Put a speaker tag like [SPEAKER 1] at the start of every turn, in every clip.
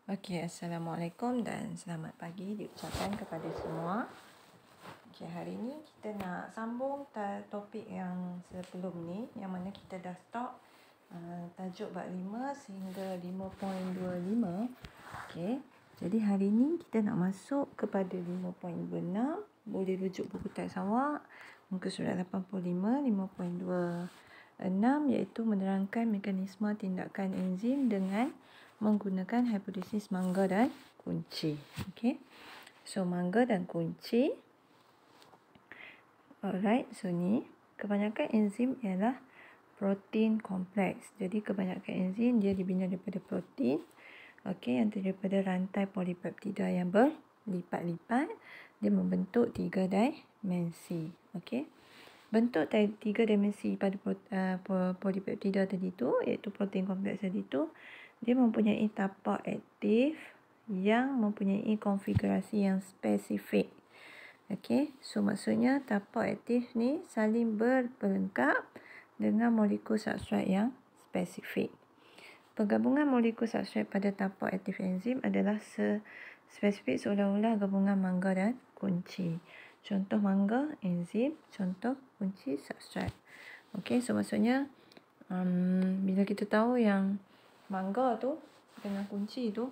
[SPEAKER 1] Okey, Assalamualaikum dan selamat pagi diucapkan kepada semua. Okey, hari ini kita nak sambung topik yang sebelum ni, yang mana kita dah stop tajuk bab 5 sehingga 5.25. Okey, jadi hari ini kita nak masuk kepada 5.26. Boleh rujuk buku teks awak muka surat 85, 5.26 iaitu menerangkan mekanisme tindakan enzim dengan menggunakan hipotesis mangga dan kunci. Okey. So mangga dan kunci. Alright, so ni kebanyakan enzim ialah protein kompleks. Jadi kebanyakan enzim dia dibina daripada protein. Okey, yang daripada rantai polipeptida yang berlipat-lipat, dia membentuk 3 dimensi. Okey. Bentuk 3 dimensi pada polipeptida tadi tu, iaitu protein kompleks tadi tu, dia mempunyai tapak aktif yang mempunyai konfigurasi yang spesifik. Okey, so maksudnya tapak aktif ni saling berpelengkap dengan molekul substrat yang spesifik. Penggabungan molekul substrat pada tapak aktif enzim adalah spesifik seolah-olah gabungan mangga dan kunci. Contoh mangga, enzim. Contoh kunci, substrat. Okey, so maksudnya bila kita tahu yang mangga tu dengan kunci tu,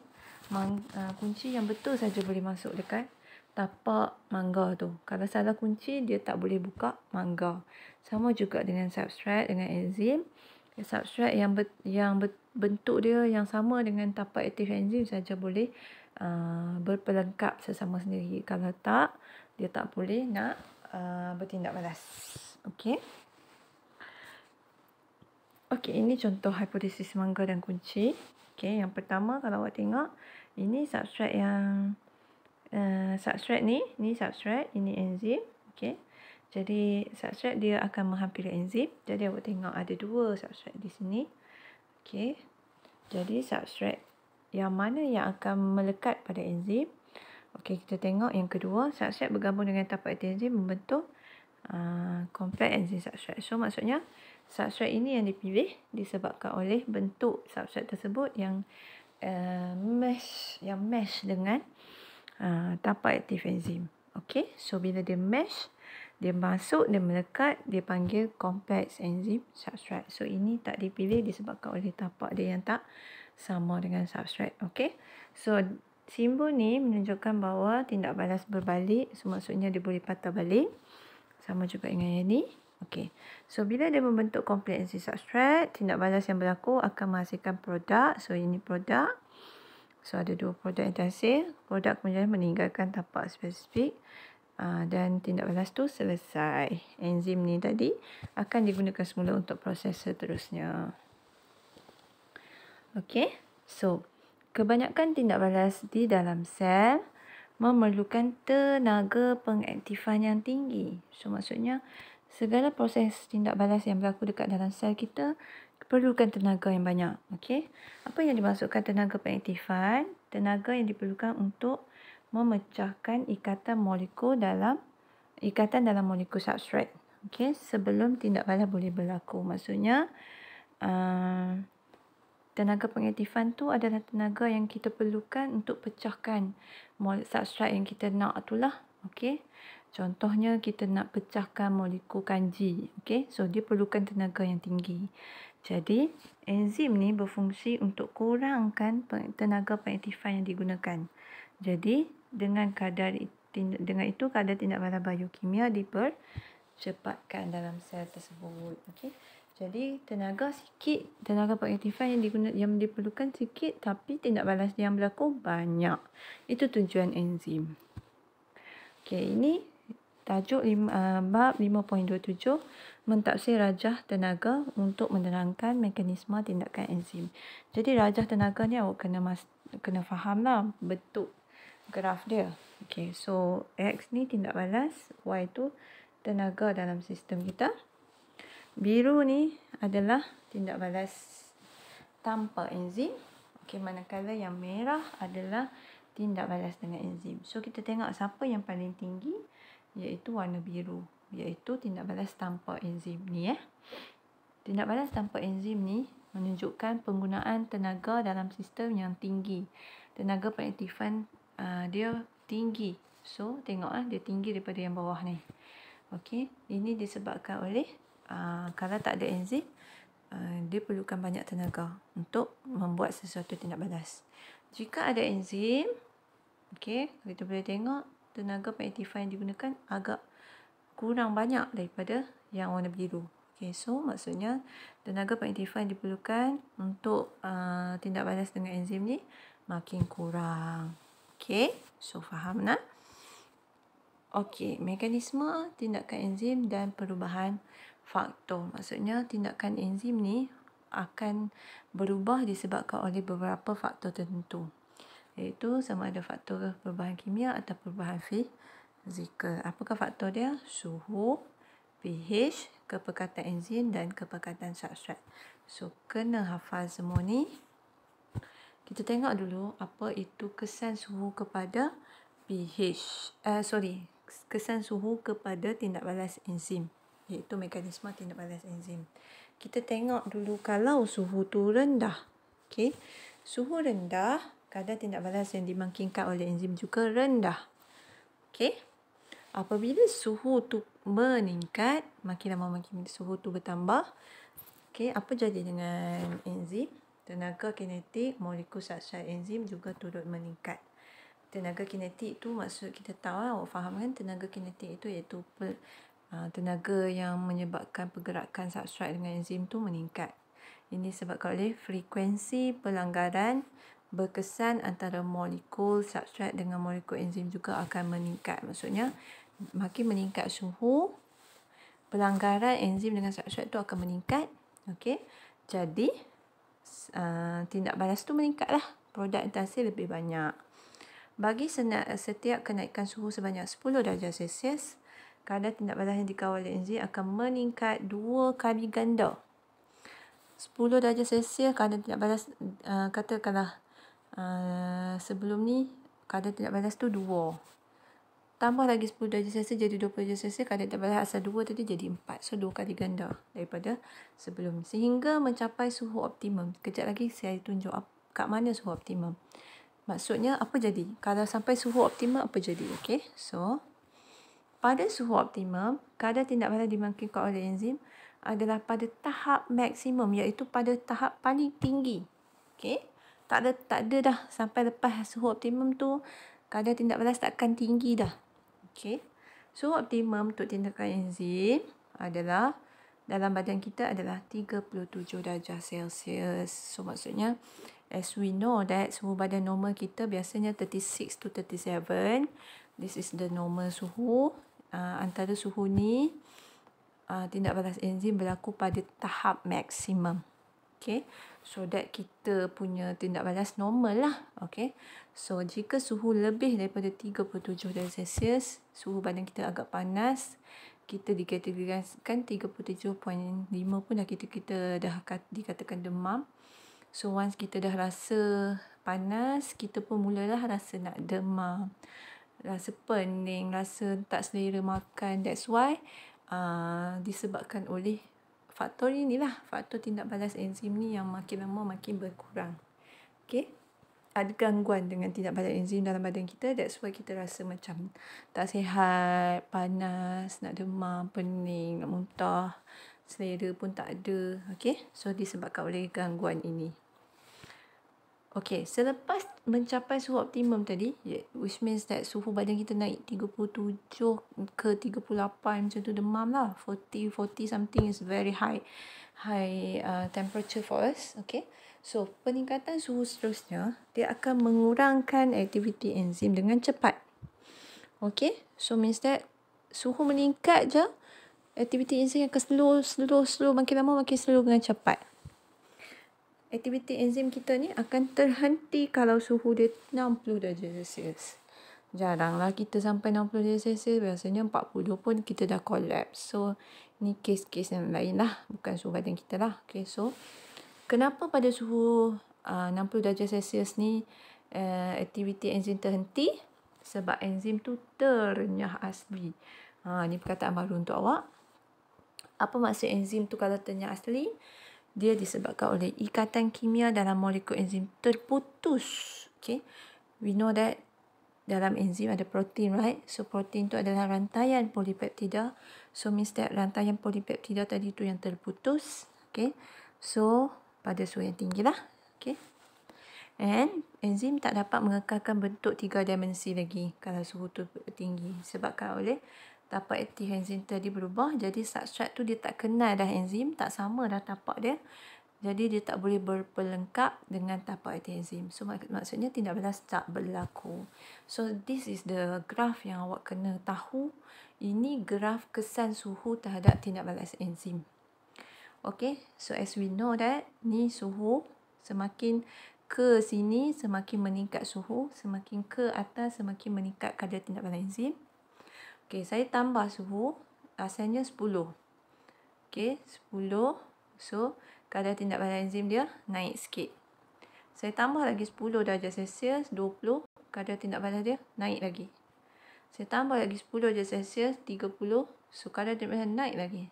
[SPEAKER 1] kunci yang betul saja boleh masuk dekat tapak mangga tu. Kalau salah kunci, dia tak boleh buka mangga. Sama juga dengan substrat, dengan enzim. Substrat yang bentuk dia yang sama dengan tapak aktif enzim saja boleh berpelengkap sesama sendiri. Kalau tak, dia tak boleh nak bertindak balas. Okey. Okey, ini contoh hipotesis mangga dan kunci. Okey, yang pertama kalau awak tengok, ini substrat yang substrat ni substrat, ini enzim. Okey. Jadi substrat dia akan menghampiri enzim. Jadi awak tengok ada 2 substrat di sini. Okey. Jadi substrat yang mana yang akan melekat pada enzim? Okey, kita tengok yang kedua, substrat bergabung dengan tapak aktif enzim membentuk kompleks enzim substrat. So maksudnya substrat ini yang dipilih disebabkan oleh bentuk substrat tersebut yang mesh dengan tapak aktif enzim. Okey, so bila dia mesh, dia masuk, dia melekat, dia panggil kompleks enzim substrat. So ini tak dipilih disebabkan oleh tapak dia yang tak sama dengan substrat. Okey, so simbol ni menunjukkan bahawa tindak balas berbalik. So maksudnya dia boleh patah balik. Sama juga dengan yang ni. Okey. So bila dia membentuk kompleks enzim substrat, tindak balas yang berlaku akan menghasilkan produk. So ini produk. So ada 2 produk yang terhasil. Produk kemudian meninggalkan tapak spesifik. Dan tindak balas tu selesai. Enzim ni tadi akan digunakan semula untuk proses seterusnya. Okey. So kebanyakan tindak balas di dalam sel memerlukan tenaga pengaktifan yang tinggi. So maksudnya segala proses tindak balas yang berlaku dekat dalam sel kita perlukan tenaga yang banyak. Okey. Apa yang dimaksudkan tenaga pengaktifan? Tenaga yang diperlukan untuk memecahkan ikatan dalam molekul substrat. Okey, sebelum tindak balas boleh berlaku. Maksudnya tenaga pengaktifan tu adalah tenaga yang kita perlukan untuk pecahkan substrat yang kita nak itulah. Okey. Contohnya kita nak pecahkan molekul kanji. Okey. So dia perlukan tenaga yang tinggi. Jadi enzim ni berfungsi untuk kurangkan tenaga pengaktifan yang digunakan. Jadi dengan itu kadar tindak balas biokimia dipercepatkan dalam sel tersebut. Okey. Jadi tenaga pengaktifan yang diperlukan sikit tapi tindak balas yang berlaku banyak. Itu tujuan enzim. Okey, ini tajuk bab 5.27 mentafsir rajah tenaga untuk menerangkan mekanisme tindakan enzim. Jadi rajah tenaga ni awak kena fahamlah bentuk graf dia. Okey, so X ni tindak balas, Y tu tenaga dalam sistem kita. Biru ni adalah tindak balas tanpa enzim. Okey, manakala yang merah adalah tindak balas dengan enzim. So kita tengok siapa yang paling tinggi, iaitu warna biru, iaitu tindak balas tanpa enzim ni. Tindak balas tanpa enzim ni menunjukkan penggunaan tenaga dalam sistem yang tinggi. tenaga pengaktifan dia tinggi. So, tengok dia tinggi daripada yang bawah ni. Okey, ini disebabkan oleh kalau tak ada enzim, dia perlukan banyak tenaga untuk membuat sesuatu tindak balas. Jika ada enzim, okey, kita boleh tengok tenaga pengaktifan yang digunakan agak kurang banyak daripada yang warna biru. Okay, so maksudnya tenaga pengaktifan diperlukan untuk tindak balas dengan enzim ni makin kurang. Okay, so faham nak? Okay, mekanisme tindakan enzim dan perubahan faktor. Maksudnya tindakan enzim ni akan berubah disebabkan oleh beberapa faktor tertentu. Iaitu sama ada faktor perubahan kimia atau perubahan fizikal. Apakah faktor dia? Suhu, pH, kepekatan enzim dan kepekatan substrat. So, kena hafal semua ni. Kita tengok dulu apa itu kesan suhu kepada pH. Kesan suhu kepada tindak balas enzim. Iaitu mekanisme tindak balas enzim. Kita tengok dulu kalau suhu tu rendah. Okay. Suhu rendah, kadar tindak balas yang dimungkinkan oleh enzim juga rendah. Okay. Apabila suhu tu meningkat, makin lama makin suhu tu bertambah. Okay, apa jadi dengan enzim? Tenaga kinetik molekul substrat enzim juga turut meningkat. Tenaga kinetik tu maksud kita tahu, awak faham kan? Tenaga kinetik itu iaitu tenaga yang menyebabkan pergerakan substrat dengan enzim tu meningkat. Ini disebabkan oleh frekuensi pelanggaran berkesan antara molekul substrat dengan molekul enzim juga akan meningkat. Maksudnya makin meningkat suhu, pelanggaran enzim dengan substrat tu akan meningkat. Okey. Jadi tindak balas tu meningkatlah. Produk interaksi lebih banyak. Bagi setiap kenaikan suhu sebanyak 10 darjah Celsius, kadar tindak balas yang dikawal oleh enzim akan meningkat 2 kali ganda. 10 darjah Celsius kadar tindak balas katakanlah sebelum ni kadar tindak balas tu 2. Tambah lagi 10 darjah Celsius jadi 20 darjah Celsius, kadar tindak balas asal 2 tadi jadi 4. So 2 kali ganda daripada sebelum ni. Sehingga mencapai suhu optimum. Kejap lagi saya tunjuk kat mana suhu optimum. Maksudnya apa jadi? Kalau sampai suhu optimum apa jadi? Okey. So pada suhu optimum, kadar tindak balas dimungkinkan oleh enzim adalah pada tahap maksimum, iaitu pada tahap paling tinggi. Okey. Tak ada dah sampai lepas suhu optimum tu kadar tindak balas takkan tinggi dah. Okey. Suhu optimum untuk tindakan enzim adalah dalam badan kita adalah 37 darjah Celsius. So maksudnya as we know that suhu badan normal kita biasanya 36 to 37. This is the normal suhu. Antara suhu ni tindak balas enzim berlaku pada tahap maksimum. Okay. So that kita punya tindak balas normal lah. Okay. So jika suhu lebih daripada 37 darjah Celsius, suhu badan kita agak panas, kita dikategorikan 37.5 pun dah kita dah dikatakan demam. So once kita dah rasa panas, kita pun mulalah rasa nak demam, rasa pening, rasa tak selera makan. That's why disebabkan oleh faktor inilah, faktor tindak balas enzim ni yang makin lama makin berkurang. Okay. Ada gangguan dengan tindak balas enzim dalam badan kita. That's why kita rasa macam tak sihat, panas, nak demam, pening, nak muntah, selera pun tak ada. Okay. So disebabkan oleh gangguan ini. Okay, selepas mencapai suhu optimum tadi, which means that suhu badan kita naik 37 ke 38 macam tu, demam lah. 40 something is very high temperature for us. Okay, so peningkatan suhu seterusnya, dia akan mengurangkan aktiviti enzim dengan cepat. Okay, so means that suhu meningkat je, aktiviti enzim akan slow, makin lama makin slow dengan cepat. Aktiviti enzim kita ni akan terhenti kalau suhu dia 60 darjah Celsius. Jaranglah kita sampai 60 darjah Celsius. Biasanya 40 pun kita dah collapse. So, ni kes-kes yang lain lah. Bukan suhu badan kita lah. Okay, so kenapa pada suhu 60 darjah Celsius ni aktiviti enzim terhenti? Sebab enzim tu ternyah asli. Ni perkataan baru untuk awak. Apa maksud enzim tu kalau ternyah asli? Dia disebabkan oleh ikatan kimia dalam molekul enzim terputus. Okay. we know that dalam enzim ada protein, right? So protein tu adalah rantaian polipeptida. So means that rantaian polipeptida tadi tu yang terputus. Okay. So pada suhu yang tinggi lah. Okay. And enzim tak dapat mengekalkan bentuk 3 dimensi lagi kalau suhu tu tinggi. Sebabkan oleh tapak aktif enzim tadi berubah. Jadi substrat tu dia tak kenal dah enzim. Tak sama dah tapak dia. Jadi dia tak boleh berpelengkap dengan tapak aktif enzim. So maksudnya tindak balas tak berlaku. So this is the graph yang awak kena tahu. Ini graf kesan suhu terhadap tindak balas enzim. Okay. So as we know that ni suhu semakin ke sini semakin meningkat suhu, semakin ke atas semakin meningkat kadar tindak balas enzim. Okey, saya tambah suhu, asalnya 10. Okey, 10. So, kadar tindak balas enzim dia naik sikit. Saya tambah lagi 10 darjah Celsius, 20, kadar tindak balas dia naik lagi. Saya tambah lagi 10 darjah Celsius, 30, so kadar tindak balas naik lagi.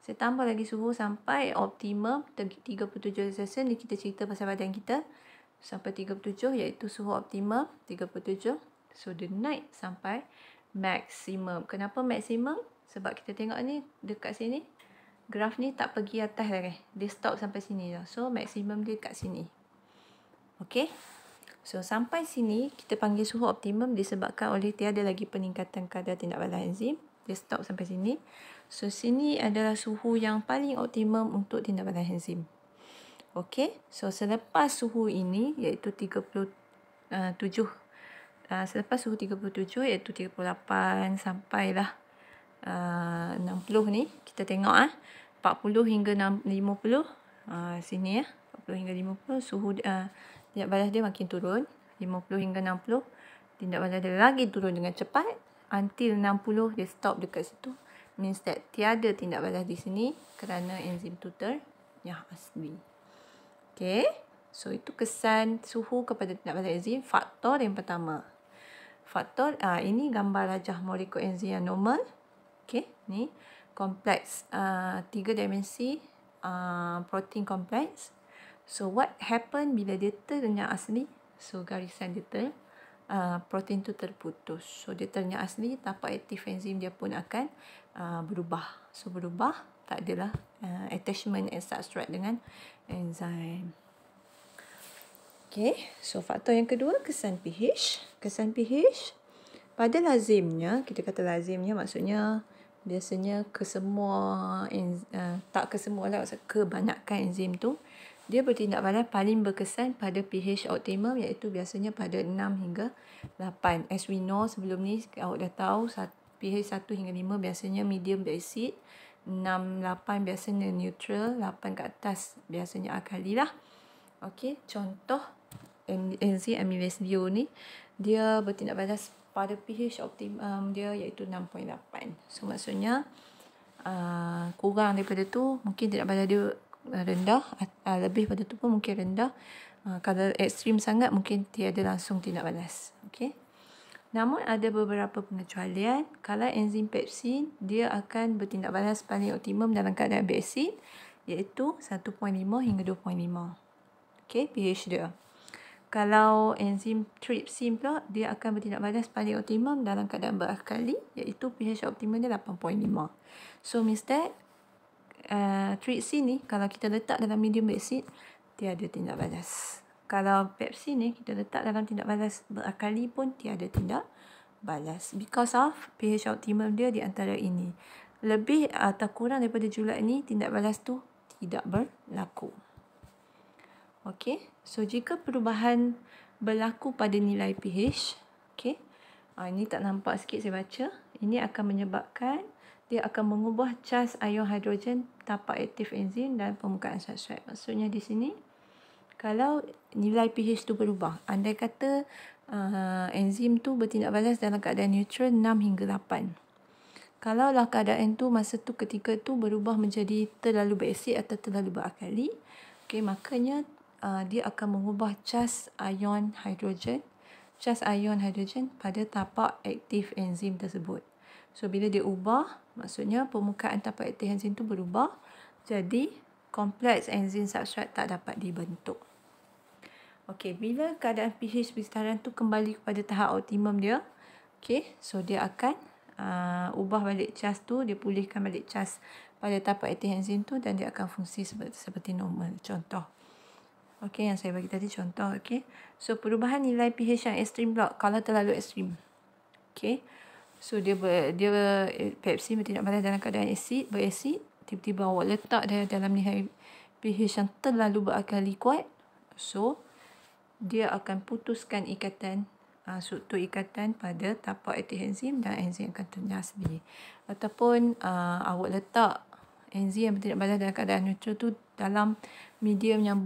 [SPEAKER 1] Saya tambah lagi suhu sampai optimum 37 darjah Celsius. Ni kita cerita pasal badan kita. Sampai 37 iaitu suhu optimum 37. So dia naik sampai maksimum. Kenapa maksimum? Sebab kita tengok ni dekat sini graf ni tak pergi atas lagi. Dia stop sampai sini dah. So maksimum dia kat sini. Okey. So sampai sini kita panggil suhu optimum disebabkan oleh tiada lagi peningkatan kadar tindak balas enzim. Dia stop sampai sini. So sini adalah suhu yang paling optimum untuk tindak balas enzim. Okey, so selepas suhu ini iaitu 37, selepas suhu 37 iaitu 38 sampailah 60 ni, kita tengok 40 hingga 50, sini 40 hingga 50 suhu tindak balas dia makin turun, 50 hingga 60 tindak balas dia lagi turun dengan cepat until 60 dia stop dekat situ. Means that tiada tindak balas di sini kerana enzim tu ternyah asli. Okay, so itu kesan suhu kepada tindak balas enzim. Faktor yang pertama. Faktor, ini gambar rajah molekul enzim yang normal. Okay, ni kompleks 3 dimensi protein kompleks. So what happen bila dia ternyah asli? So garisan dia protein tu terputus. So dia ternyah asli, tapak aktif enzim dia pun akan berubah. So berubah, tak adalah attachment and substrate dengan enzim. Okay, so faktor yang kedua kesan pH. Kesan pH pada lazimnya, kita kata lazimnya maksudnya biasanya tak kesemua lah, kebanyakan enzim tu dia bertindak balas paling berkesan pada pH optimum iaitu biasanya pada 6 hingga 8. As we know sebelum ni awak dah tahu pH 1 hingga 5 biasanya medium basic, 6, 8 biasanya neutral, 8 ke atas biasanya alkali lah. Okey, contoh enzim amylase bio ni dia bertindak balas pada pH optimum dia iaitu 6.8. So maksudnya kurang daripada tu mungkin tindak balas dia rendah, lebih pada tu pun mungkin rendah. Kalau ekstrim sangat mungkin tiada langsung tindak balas. Okey. Namun ada beberapa pengecualian. Kalau enzim pepsin dia akan bertindak balas paling optimum dalam keadaan basic iaitu 1.5 hingga 2.5. Okey, pH dia. Kalau enzim trypsin pula dia akan bertindak balas paling optimum dalam keadaan beralkali iaitu pH optimum dia 8.5. So means that trypsin ni kalau kita letak dalam medium basic tiada tindak balas. Kalau pepsin ni kita letak dalam tindak balas beralkali pun tiada tindak balas because of pH optimum dia di antara ini. Lebih atau kurang daripada julat ni tindak balas tu tidak berlaku. Okey, so jika perubahan berlaku pada nilai pH, okey, ini tak nampak sikit saya baca. Ini akan menyebabkan dia akan mengubah cas ion hidrogen tapak aktif enzim dan permukaan substrat. Maksudnya di sini kalau nilai pH tu berubah, andai kata enzim tu bertindak balas dalam keadaan neutral 6 hingga 8. Kalaulah keadaan tu masa tu ketika tu berubah menjadi terlalu basic atau terlalu beralkali, okey, makanya dia akan mengubah cas ion hidrogen pada tapak aktif enzim tersebut. So bila dia ubah, maksudnya permukaan tapak aktif enzim tu berubah, jadi kompleks enzim substrat tak dapat dibentuk. Okey, bila keadaan pH pensyaratan tu kembali kepada tahap optimum dia, okey, so dia akan ubah balik cas tu, dia pulihkan balik cas pada tapak aktif enzim tu dan dia akan fungsi seperti normal. Contoh. Okey, yang saya bagi tadi contoh, okey. So perubahan nilai pH yang ekstrim pula kalau terlalu ekstrim. Okey. So dia pepsin tidak balas dalam keadaan berasid, tiba-tiba awak letak dia dalam nilai pH yang terlalu berkali kuat. So dia akan putuskan ikatan struktur ikatan pada tapak aktif enzim dan enzim akan ternyasbi. Ataupun awak letak enzim yang tidak balas dalam keadaan neutral tu dalam medium yang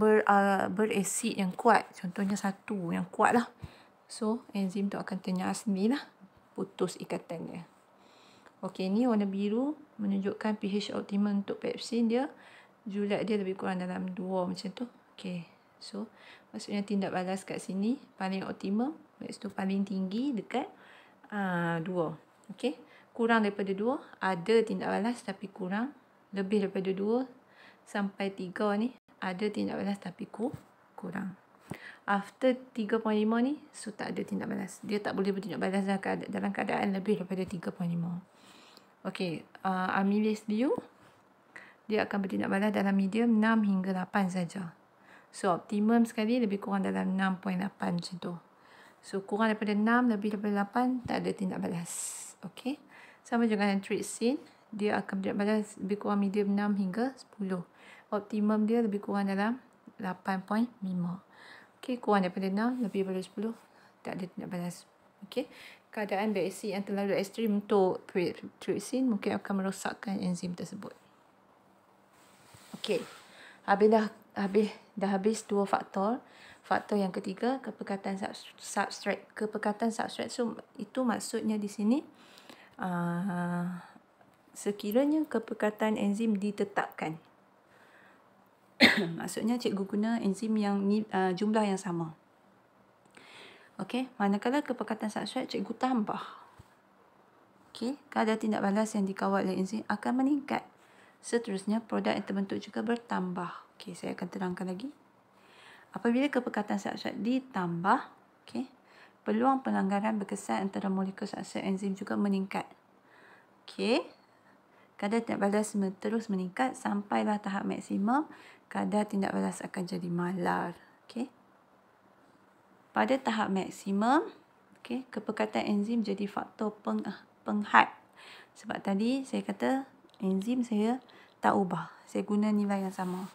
[SPEAKER 1] berasid yang kuat. Contohnya 1 yang kuat lah. So enzim tu akan ternyasbi lah. Putus ikatan dia. Okey, ni warna biru menunjukkan pH optimum untuk pepsin dia. Julat dia lebih kurang dalam 2 macam tu. Okey. So, maksudnya tindak balas kat sini paling optimum. Lepas tu paling tinggi dekat 2. Okey. Kurang daripada 2. Ada tindak balas tapi kurang. Lebih daripada 2 sampai 3 ni. Ada tindak balas tapi kurang. After 3.5 ni, so tak ada tindak balas. Dia tak boleh bertindak balas dalam keadaan lebih daripada 3.5. Okey, amylase liu, dia akan bertindak balas dalam medium 6 hingga 8 saja. So, optimum sekali lebih kurang dalam 6.8 macam tu. So, kurang daripada 6, lebih daripada 8, tak ada tindak balas. Okey. Sama juga dengan trypsin, dia akan bertindak balas lebih kurang medium 6 hingga 10. Optimum dia lebih kurang dalam 8.5. Okey, kurang daripada 6, lebih daripada 10, tak ada tindak balas. Okey. Keadaan berasid yang terlalu ekstrim untuk trypsin mungkin akan merosakkan enzim tersebut. Okey. Habis 2 faktor. Faktor yang ketiga, kepekatan substrat. Kepekatan substrat itu maksudnya di sini sekiranya kepekatan enzim ditetapkan. Maksudnya cikgu guna enzim yang jumlah yang sama. Okey, manakala kepekatan substrat cikgu tambah. Okey, kadar tindak balas yang dikawal oleh enzim akan meningkat. Seterusnya produk yang terbentuk juga bertambah. Okey, saya akan terangkan lagi. Apabila kepekatan substrat ditambah, okey, peluang pelanggaran berkesan antara molekul substrat enzim juga meningkat. Okey. Kadar tindak balas terus meningkat sampailah tahap maksimum, kadar tindak balas akan jadi malar. Okey. Pada tahap maksimum, okey, kepekatan enzim jadi faktor penghad. Sebab tadi saya kata enzim saya tak ubah. Saya guna nilai yang sama.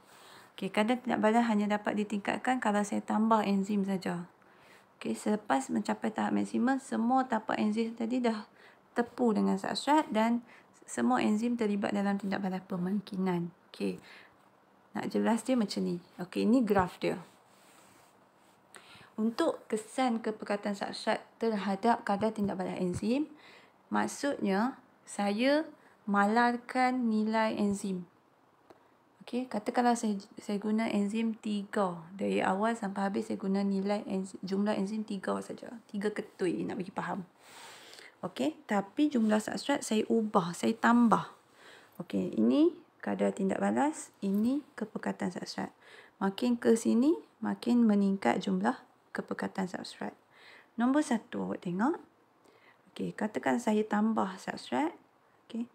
[SPEAKER 1] Okey, kadar tindak balas hanya dapat ditingkatkan kalau saya tambah enzim saja. Okey, selepas mencapai tahap maksimum, semua tapak enzim tadi dah tepu dengan substrat dan semua enzim terlibat dalam tindak balas pemungkinan. Okey. Nak jelas dia macam ni. Okey, ini graf dia. Untuk kesan kepekatan substrat terhadap kadar tindak balas enzim, maksudnya saya malarkan nilai enzim. Okey, katakanlah saya guna enzim 3. Dari awal sampai habis saya guna nilai jumlah enzim 3 saja. 3 ketui nak bagi faham. Okey, tapi jumlah substrat saya ubah, saya tambah. Okey, ini kadar tindak balas, ini kepekatan substrat. Makin ke sini, makin meningkat jumlah kepekatan substrat. Nombor 1 awak tengok. Okey, katakan saya tambah substrat. Okey,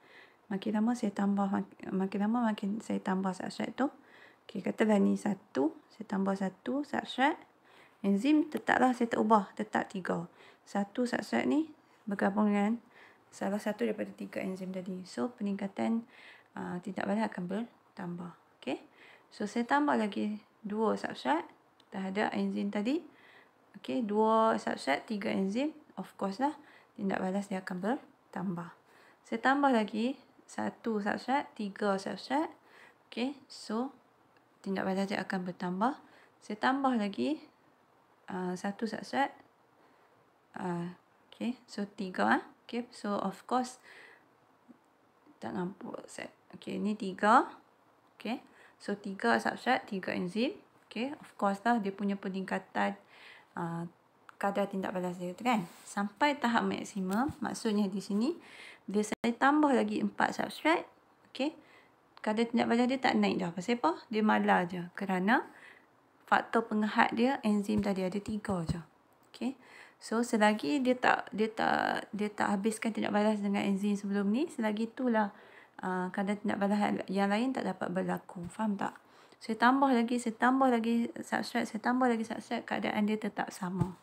[SPEAKER 1] makin lama saya tambah, makin saya tambah substrat tu. Okey, katalah ni 1, saya tambah 1 substrat. Enzim tetaplah saya tak ubah, tetap 3. 1 substrat ni bergabung dengan salah satu daripada 3 enzim tadi. So, peningkatan tindak balas akan bertambah. Okey. So, saya tambah lagi 2 substrat terhadap enzim tadi. Okey, 2 substrat, 3 enzim. Of course lah, tindak balas dia akan bertambah. Saya tambah lagi 1 substrat, 3 substrat. Okey, so tindak balas dia akan bertambah. Saya tambah lagi 1 substrat. Okay, so 3. Okay, so of course tak nampak set. Okay, ni 3. Okay, so 3 substrat, 3 enzim. Okay, of course lah dia punya peningkatan kadar tindak balas dia tu kan. Sampai tahap maksimum, maksudnya di sini bila saya tambah lagi 4 substrat, okay, kadar tindak balas dia tak naik dah. Pasal apa? Dia malar je. Kerana faktor pengehat dia enzim tadi ada 3 je. Okey. So selagi dia tak habiskan tindak balas dengan enzim sebelum ni, selagi itulah kadar tindak balas yang lain tak dapat berlaku. Faham tak? Saya tambah lagi substrat, keadaan dia tetap sama.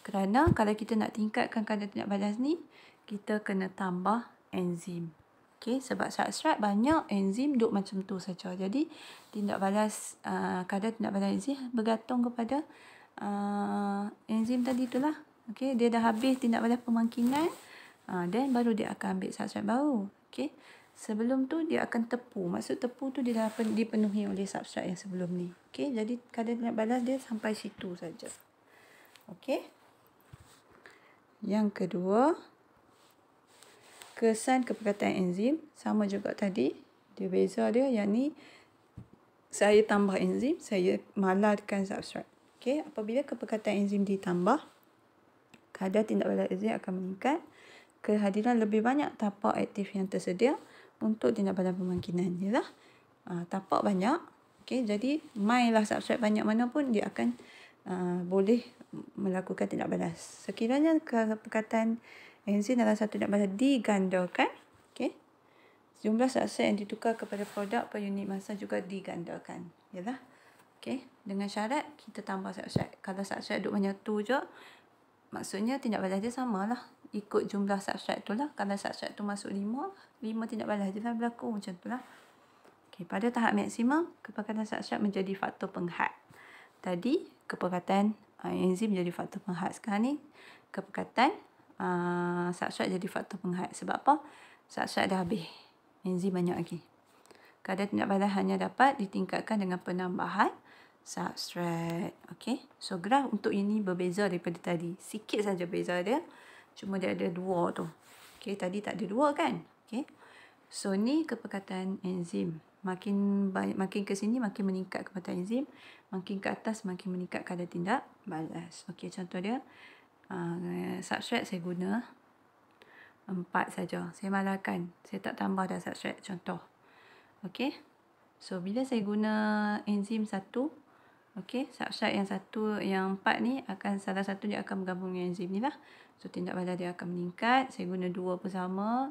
[SPEAKER 1] Kerana kalau kita nak tingkatkan kadar tindak balas ni, kita kena tambah enzim. Okey, sebab substrat banyak, enzim duduk macam tu saja. Jadi tindak balas kadar tindak balas enzim bergantung kepada enzim tadi itulah. Okey, dia dah habis tindak balas pemangkingan, dan baru dia akan ambil substrat baru. Okey. Sebelum tu dia akan tepu. Maksud tepu tu dia dah dipenuhi oleh substrat yang sebelum ni. Okey, jadi kadar tindak balas dia sampai situ saja. Okey. Yang kedua, kesan keperkataan enzim sama juga tadi. Dia beza dia yang ni saya tambah enzim, saya malarkan substrat. Okey, apabila keperkataan enzim ditambah, kadar tindak balas enzim akan meningkat. Kehadiran lebih banyak tapak aktif yang tersedia untuk tindak balas pemangkinan. Yalah, tapak banyak. Okey, jadi mainlah substrat banyak mana pun dia akan boleh melakukan tindak balas. Sekiranya perkataan enzim dalam satu tindak balas digandakan, okey, jumlah substrat yang ditukar kepada produk per unit masa juga digandakan. Yalah. Okey, dengan syarat kita tambah substrat. Kalau substrat duduk banyak tu je, maksudnya tindak balas dia samalah. Ikut jumlah substrat tu lah. Kalau substrat tu masuk 5 tindak balas je lah berlaku macam tu lah. Okay, pada tahap maksimum, keperkatan substrat menjadi faktor penghat. Tadi, keperkatan enzim menjadi faktor penghat. Sekarang ni, keperkatan substrat jadi faktor penghat. Sebab apa? Substrat dah habis. Enzim banyak lagi. Kadar tindak balas hanya dapat ditingkatkan dengan penambahan substrat. Okay. So, graf untuk ini berbeza daripada tadi. Sikit saja beza dia. Cuma dia ada 2 tu. Okay, tadi tak ada 2 kan? Okay. So, ni keperkataan enzim. Makin ke sini, makin meningkat keperkataan enzim. Makin ke atas, makin meningkat kadar tindak balas. Okay, contoh dia. Substrat saya guna 4 saja. Saya malarkan. Saya tak tambah dah substrat. Contoh. Okay. So, bila saya guna enzim 1, okey, substrat yang 4 ni akan salah satu dia akan bergabung dengan enzim ni lah. So, tindak balas dia akan meningkat. Saya guna 2 bersama.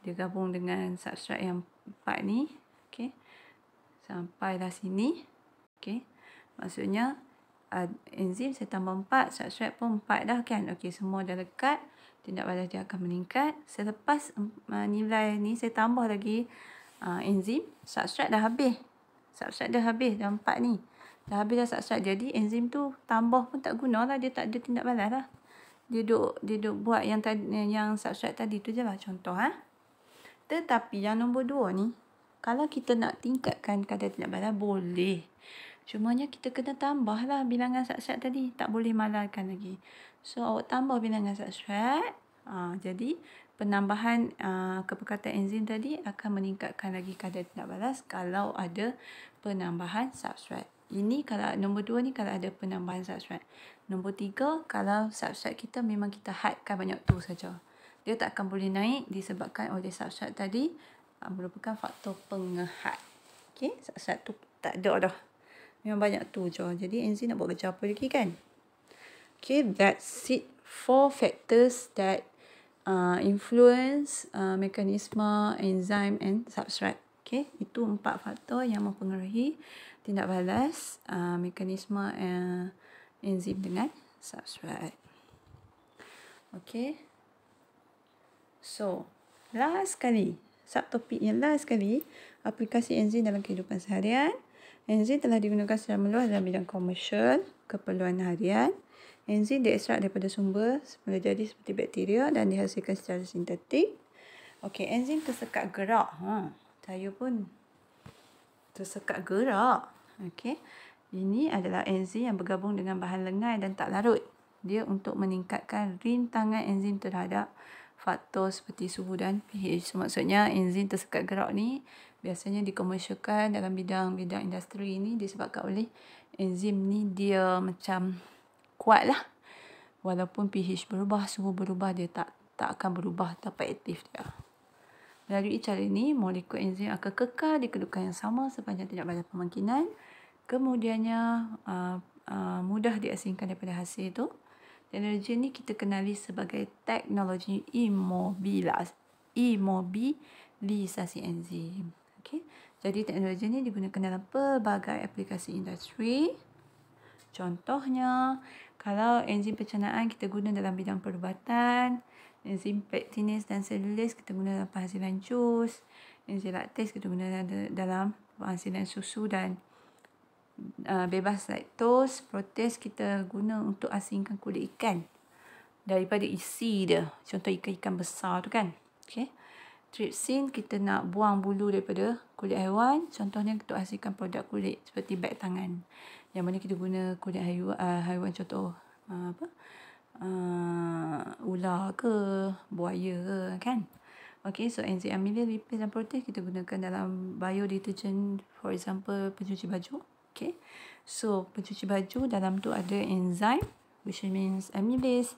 [SPEAKER 1] Dia gabung dengan substrat yang 4 ni. Okey. Sampailah sini. Okey. Maksudnya, enzim saya tambah 4. Substrat pun 4 dah kan. Okey, semua dah dekat. Tindak balas dia akan meningkat. Selepas nilai ni, saya tambah lagi enzim. Substrat dah habis. Substrat dah habis dah 4 ni. Dah habis dah substrat. Jadi enzim tu tambah pun tak guna lah. Dia tak ada tindak balas lah. Dia duk buat yang substrat tadi tu je lah contoh. Tetapi yang nombor 2 ni, kalau kita nak tingkatkan kadar tindak balas boleh. Cumanya kita kena tambah lah bilangan substrat tadi. Tak boleh malarkan lagi. So awak tambah bilangan substrat. Jadi penambahan keperkataan enzim tadi akan meningkatkan lagi kadar tindak balas kalau ada penambahan substrat. Ini kalau nombor 2 ni kalau ada penambahan substrat. Nombor 3 kalau substrat kita memang kita hadkan banyak tu saja. Dia tak akan boleh naik disebabkan oleh substrat tadi merupakan faktor pengehat. Okey, substrat tu tak ada dah. Memang banyak tu je. Jadi enzim nak buat kerja apa lagi kan? Okay, that's it. 4 factors that influence mekanisme enzim and substrat. Okay, itu 4 faktor yang mempengaruhi tindak balas mekanisme enzim dengan substrat. Okay. So, last kali. Subtopik yang last kali. Aplikasi enzim dalam kehidupan seharian. Enzim telah digunakan secara meluas dalam bidang komersial, keperluan harian. Enzim diekstrak daripada sumber semula jadi seperti bakteria dan dihasilkan secara sintetik. Okey, enzim tersekat gerak. Saya pun tersekat gerak. Okey. Ini adalah enzim yang bergabung dengan bahan lengai dan tak larut. Dia untuk meningkatkan rintangan enzim terhadap faktor seperti suhu dan pH. So, maksudnya enzim tersekat gerak ni biasanya dikomersialkan dalam bidang industri ini disebabkan oleh enzim ni dia macam kuat lah. Walaupun pH berubah, suhu berubah, dia tak akan berubah tapak aktif dia. Melalui cara ini, molekul enzim akan kekal di kedudukan yang sama sepanjang tindak balas pemangkinan. kemudiannya mudah diasingkan daripada hasil itu. Teknologi ini kita kenali sebagai teknologi imobilisasi enzim. Okay. Jadi teknologi ini digunakan dalam pelbagai aplikasi industri. Contohnya, kalau enzim pencernaan kita guna dalam bidang perubatan, enzim pektinase dan selulase kita guna dalam penghasilan jus, enzim laktase kita guna dalam penghasilan susu dan bebas laktos. Protease kita guna untuk asingkan kulit ikan daripada isi dia. Contoh ikan-ikan besar tu kan. Okay. Trypsin kita nak buang bulu daripada kulit haiwan. Contohnya kita asingkan produk kulit seperti beg tangan. Yang mana kita guna kulit haiwan contoh ular ke, buaya ke kan. Okay, so enzim amilase, lipase dan protease kita gunakan dalam biodetergent, for example pencuci baju. Okay, so pencuci baju dalam tu ada enzim which means amilase,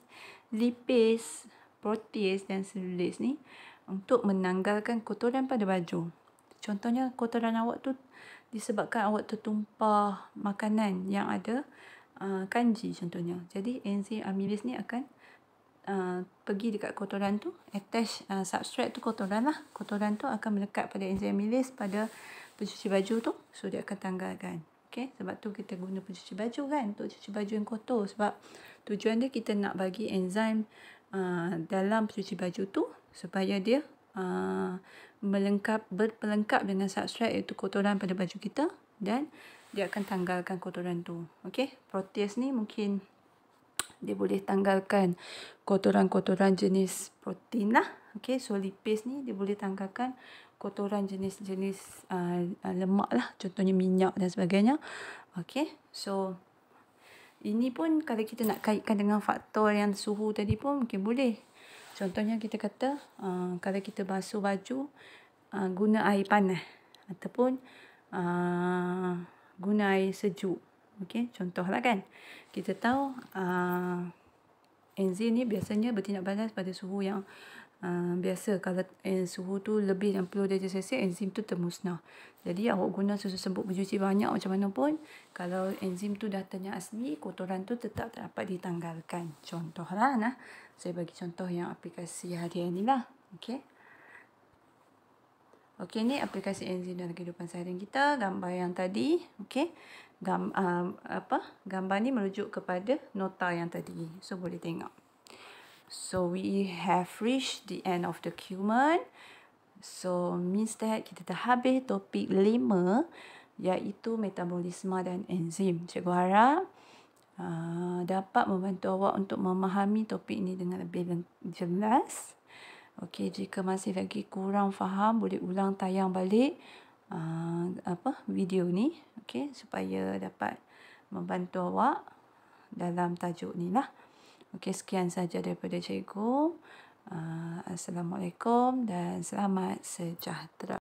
[SPEAKER 1] lipase, protease dan selulase ni untuk menanggalkan kotoran pada baju. Contohnya kotoran awak tu disebabkan awak tertumpah makanan yang ada kanji contohnya. Jadi enzim amilase ni akan pergi dekat kotoran tu, attach substrate tu kotoran lah. Kotoran tu akan melekat pada enzim amilase pada pencuci baju tu. So dia akan tanggalkan. Okay, sebab tu kita guna pencuci baju kan, untuk cuci baju yang kotor. Sebab tujuan dia kita nak bagi enzim dalam pencuci baju tu supaya dia berpelengkap dengan substrate iaitu kotoran pada baju kita dan dia akan tanggalkan kotoran tu. Okey, protease ni mungkin dia boleh tanggalkan kotoran-kotoran jenis protein lah. Okey, so lipase ni dia boleh tanggalkan kotoran jenis-jenis lemak lah, contohnya minyak dan sebagainya. Okey, so ini pun kalau kita nak kaitkan dengan faktor yang suhu tadi pun mungkin boleh. Contohnya kita kata kalau kita basuh baju guna air panas ataupun guna air sejuk. Okey, contohlah kan. Kita tahu enzim ni biasanya bertindak balas pada suhu yang biasa. Kalau suhu tu lebih 60 darjah Celsius, enzim tu termusnah. Jadi awak guna susu serbuk pencuci banyak macam mana pun, kalau enzim tu dah ternyata asli, kotoran tu tetap tak dapat ditanggalkan. Contohlah nah. Saya bagi contoh yang aplikasi harian ni lah. Okey. Okey, ni aplikasi enzim dalam kehidupan seharian kita. Gambar yang tadi, okey. Gambar ni merujuk kepada nota yang tadi. So boleh tengok. So we have reached the end of the document. So means that kita dah habis topik 5 iaitu metabolisme dan enzim. Cikgu harap dapat membantu awak untuk memahami topik ini dengan lebih jelas. Okey, jika masih lagi kurang faham boleh ulang tayang balik video ni, okey, supaya dapat membantu awak dalam tajuk ni lah. Okey, sekian saja daripada cikgu. Assalamualaikum dan selamat sejahtera.